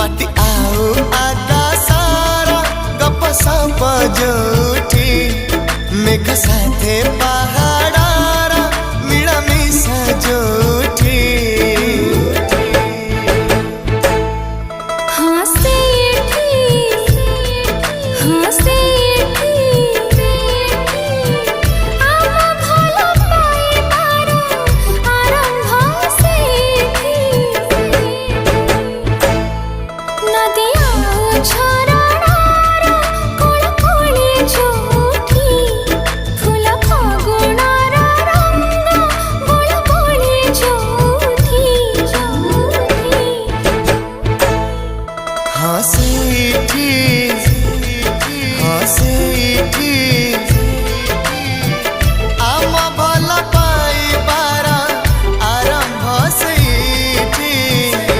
बाती आओ आगा सारा गप सप जोठी मेघ साथे पहाड़ारा मिलामिशा जोठी हाँ से